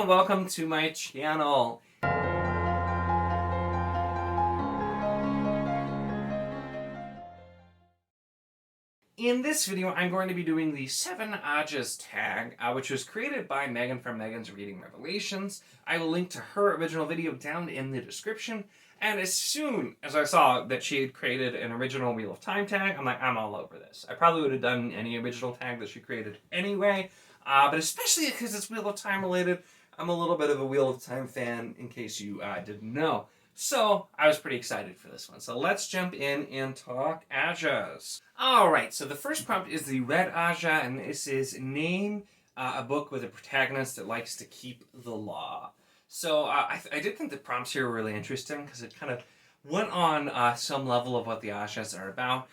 Hello and welcome to my channel. In this video, I'm going to be doing the 7 Ajahs tag, which was created by Megan from Megan's Reading Revelations. I will link to her original video down in the description. And as soon as I saw that she had created an original Wheel of Time tag, I'm like, I'm all over this. I probably would have done any original tag that she created anyway, but especially because it's Wheel of Time related, I'm a little bit of a Wheel of Time fan, in case you didn't know. So I was pretty excited for this one. So let's jump in and talk Ajahs. Alright, so the first prompt is the Red Ajah, and this is name a book with a protagonist that likes to keep the law. So I did think the prompts here were really interesting because it kind of went on some level of what the Ajahs are about.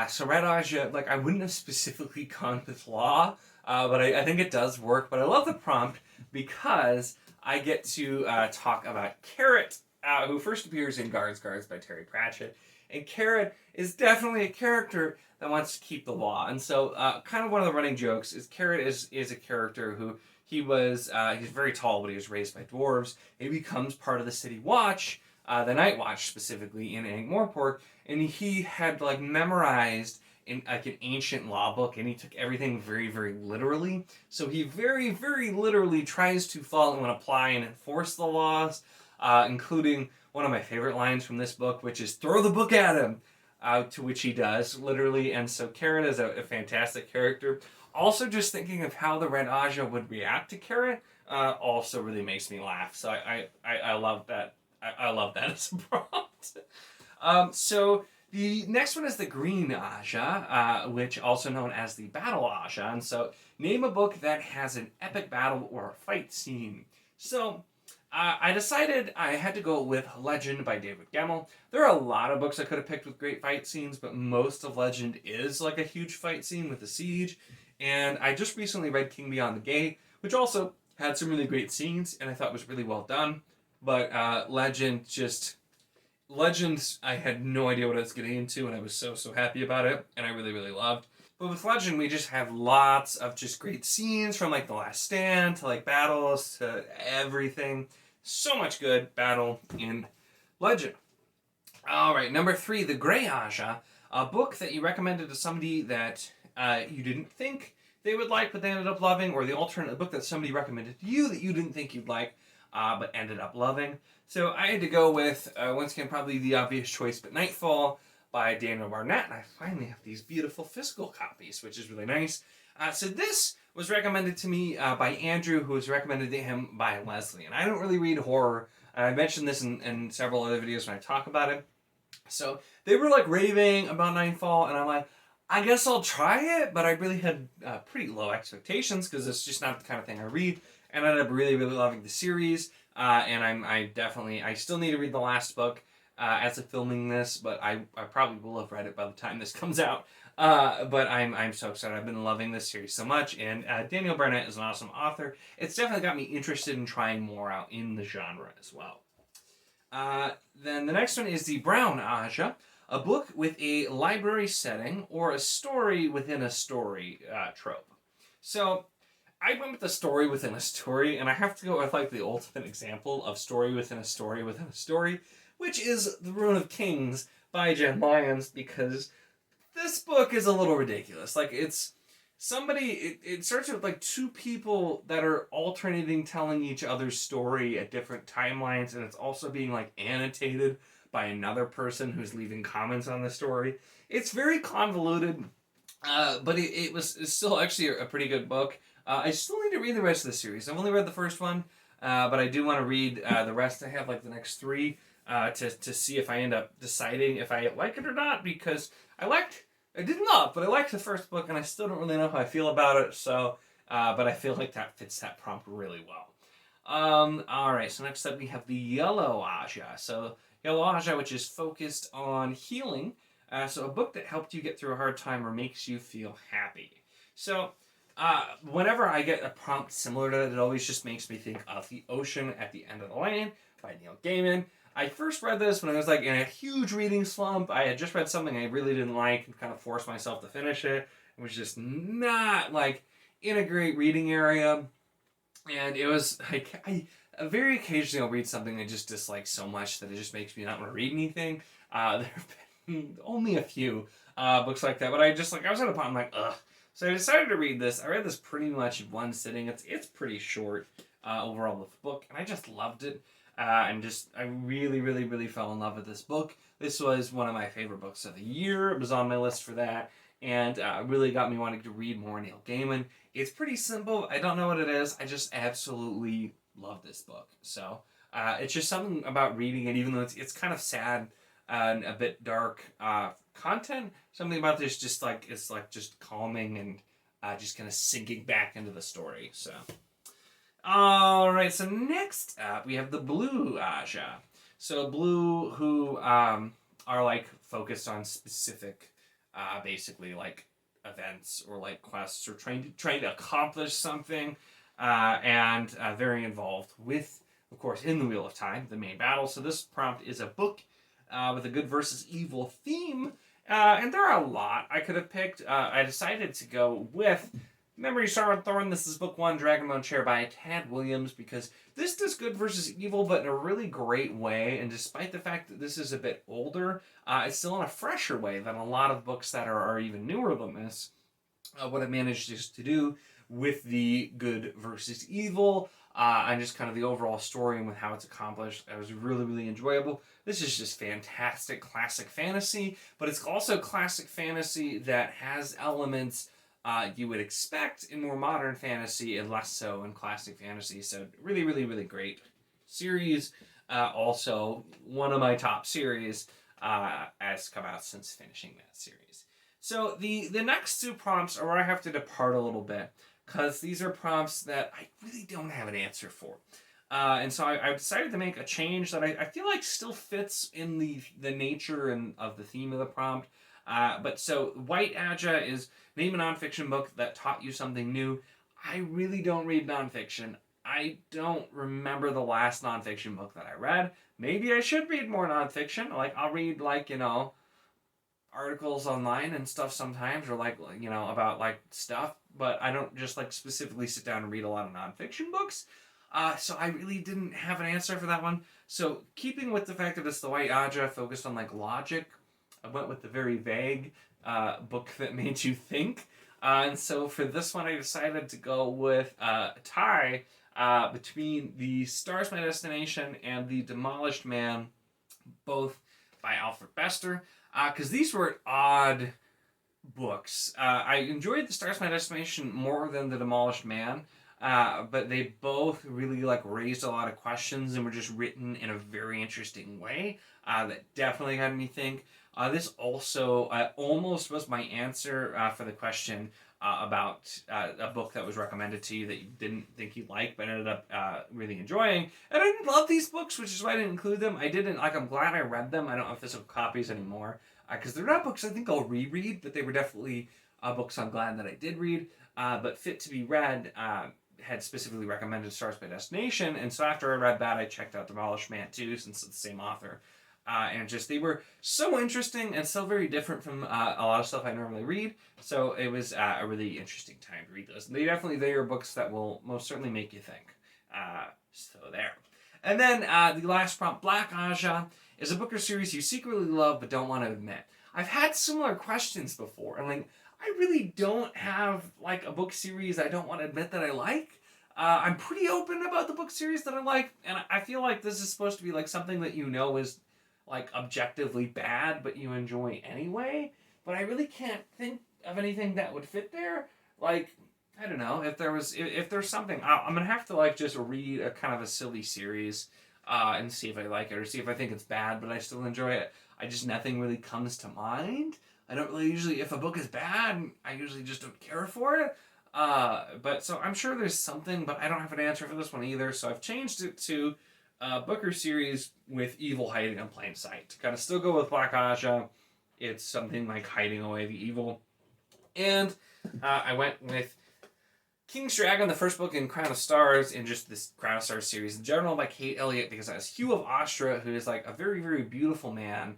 So Red Ajah, like, I wouldn't have specifically gone with law, but I think it does work. But I love the prompt because I get to talk about Carrot, who first appears in Guards by Terry Pratchett. And Carrot is definitely a character that wants to keep the law. And so kind of one of the running jokes is Carrot is a character who he's very tall, but he was raised by dwarves. He becomes part of the City Watch, the Night Watch specifically, in Ankh-Morpork. And he had like memorized in like an ancient law book, and he took everything very, very literally. So he very, very literally tries to follow and apply and enforce the laws, including one of my favorite lines from this book, which is "throw the book at him," to which he does, literally. And so Carrot is a fantastic character. Also, just thinking of how the Red Ajah would react to Carrot also really makes me laugh. So I love that. I love that as a prompt. So the next one is the Green Ajah, which also known as the Battle Ajah. And so name a book that has an epic battle or a fight scene. So I decided I had to go with Legend by David Gemmell. There are a lot of books I could have picked with great fight scenes, but most of Legend is like a huge fight scene with the siege. And I just recently read King Beyond the Gate, which also had some really great scenes and I thought was really well done. But Legend, I had no idea what I was getting into, and I was so happy about it, and I really, really loved. But with Legend, we just have lots of just great scenes, from like The Last Stand to like battles to everything. So much good battle in Legend. Alright, number 3, The Grey Ajah, a book that you recommended to somebody that you didn't think they would like but they ended up loving, or the alternate, a book that somebody recommended to you that you didn't think you'd like but ended up loving. So I had to go with, once again, probably the obvious choice, but Nightfall by Daniel Barnett, and I finally have these beautiful physical copies, which is really nice. So this was recommended to me by Andrew, who was recommended to him by Leslie. And I don't really read horror. I mentioned this in several other videos when I talk about it. So they were like raving about Nightfall, and I'm like, I guess I'll try it, but I really had pretty low expectations because it's just not the kind of thing I read. And I ended up really, really loving the series. And I still need to read the last book as of filming this, but I probably will have read it by the time this comes out. But I'm so excited. I've been loving this series so much, and Daniel Barnett is an awesome author. It's definitely got me interested in trying more out in the genre as well. Then the next one is the Brown Ajah, a book with a library setting or a story within a story trope. So I went with the story within a story, and I have to go with like the ultimate example of story within a story within a story, which is The Rune of Kings by Jen Lyons, because this book is a little ridiculous. Like, it's somebody, it starts with like 2 people that are alternating telling each other's story at different timelines, and it's also being like annotated by another person who's leaving comments on the story. It's very convoluted, but it's still actually a pretty good book. I still need to read the rest of the series. I've only read the first one, but I do want to read the rest. I have like the next 3 to see if I end up deciding if I like it or not, because I did love, but I liked the first book, and I still don't really know how I feel about it. So, but I feel like that fits that prompt really well. Alright, so next up we have the Yellow Ajah. So Yellow Ajah, which is focused on healing. So a book that helped you get through a hard time or makes you feel happy. So whenever I get a prompt similar to that, it always just makes me think of The Ocean at the End of the Lane by Neil Gaiman. I first read this when I was like in a huge reading slump. I had just read something I really didn't like and kind of forced myself to finish it. It was just not like in a great reading area. And it was like, very occasionally I'll read something I just dislike so much that it just makes me not want to read anything. There have been only a few books like that, but I was at a point, I'm like, ugh. So I decided to read this. I read this pretty much in one sitting. It's pretty short overall with the book, and I just loved it. I really, really, really fell in love with this book. This was one of my favorite books of the year. It was on my list for that, and really got me wanting to read more Neil Gaiman. It's pretty simple. I don't know what it is. I just absolutely love this book. So it's just something about reading it, even though it's kind of sad and a bit dark content. Something about this just like it's like just calming and just kind of sinking back into the story. So. All right. So next up, we have the Blue Ajah. So Blue, who are like focused on specific, basically like events or like quests or trying to accomplish something, and very involved with, of course, in the Wheel of Time, the main battle. So this prompt is a book with a good versus evil theme, and there are a lot I could have picked. I decided to go with Memory Star and Thorn. This is book 1, Dragonbone Chair by Tad Williams, because this does good versus evil, but in a really great way. And despite the fact that this is a bit older, it's still in a fresher way than a lot of books that are even newer than this. What it manages to do with the good versus evil, and just kind of the overall story and with how it's accomplished. It was really, really enjoyable. This is just fantastic classic fantasy, but it's also classic fantasy that has elements you would expect in more modern fantasy and less so in classic fantasy. So really, really, really great series. Also, one of my top series has come out since finishing that series. So the next two prompts are where I have to depart a little bit, because these are prompts that I really don't have an answer for. And so I decided to make a change that I feel like still fits in the nature and of the theme of the prompt. But so White Ajah is name a nonfiction book that taught you something new. I really don't read nonfiction. I don't remember the last nonfiction book that I read. Maybe I should read more nonfiction. Like I'll read articles online and stuff sometimes, or about like stuff, but I don't just like specifically sit down and read a lot of nonfiction books. So I really didn't have an answer for that one. So keeping with the fact that it's the White Ajah focused on like logic, I went with the very vague book that made you think. And so for this one, I decided to go with a tie between The Stars My Destination and The Demolished Man, both by Alfred Bester, because these were odd books. I enjoyed The Stars My Destination more than The Demolished Man, but they both really raised a lot of questions and were just written in a very interesting way that definitely had me think. This also almost was my answer for the question about a book that was recommended to you that you didn't think you'd like, but ended up really enjoying. And I didn't love these books, which is why I didn't include them. I'm glad I read them. I don't have physical copies anymore, because they're not books I think I'll reread, but they were definitely books I'm glad that I did read. But Fit to Be Read had specifically recommended Stars by Destination, and so after I read that, I checked out Demolished Man too, since it's the same author. And they were so interesting and so very different from a lot of stuff I normally read. So it was a really interesting time to read those. And they are books that will most certainly make you think. So there. And then the last prompt, Black Ajah, is a book or series you secretly love but don't want to admit. I've had similar questions before, and I really don't have a book series I don't want to admit that I like. I'm pretty open about the book series that I like, and I feel like this is supposed to be something that is objectively bad, but you enjoy anyway. But I really can't think of anything that would fit there. I don't know if there's something. I'm gonna have to just read a kind of a silly series, and see if I like it or see if I think it's bad, but I still enjoy it. Nothing really comes to mind. I don't really usually, if a book is bad, I usually just don't care for it. But so I'm sure there's something, but I don't have an answer for this one either. So I've changed it to Booker series with evil hiding in plain sight. To kind of still go with Black Ajah, it's something like hiding away the evil. And I went with King's Dragon, the first book in Crown of Stars, in just this Crown of Stars series in general by Kate Elliott, because it has Hugh of Austria, who is a very, very beautiful man,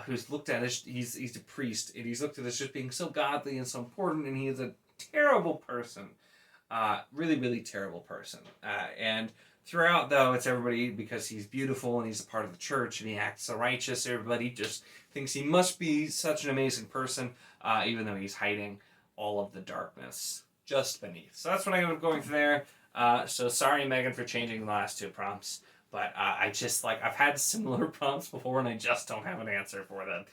who's looked at as, he's a priest, and he's looked at as just being so godly and so important, and he is a terrible person. Really, really terrible person. And throughout, though, it's everybody, because he's beautiful and he's a part of the church and he acts so righteous, everybody just thinks he must be such an amazing person, even though he's hiding all of the darkness just beneath. So that's what I ended up going for there. So sorry, Megan, for changing the last two prompts. But I just, like, I've had similar prompts before and I just don't have an answer for them.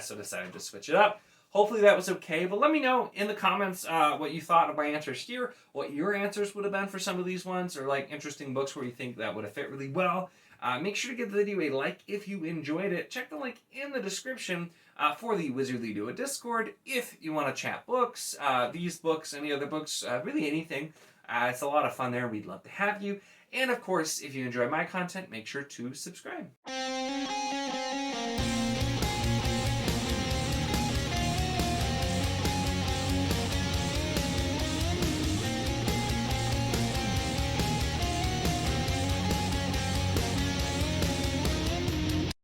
So decided to switch it up. Hopefully that was okay, but let me know in the comments what you thought of my answers here, what your answers would have been for some of these ones, or like interesting books where you think that would have fit really well. Make sure to give the video a like if you enjoyed it. Check the link in the description for the Wizardly Duo Discord if you want to chat books, these books, any other books, really anything. It's a lot of fun there. We'd love to have you. And of course, if you enjoy my content, make sure to subscribe.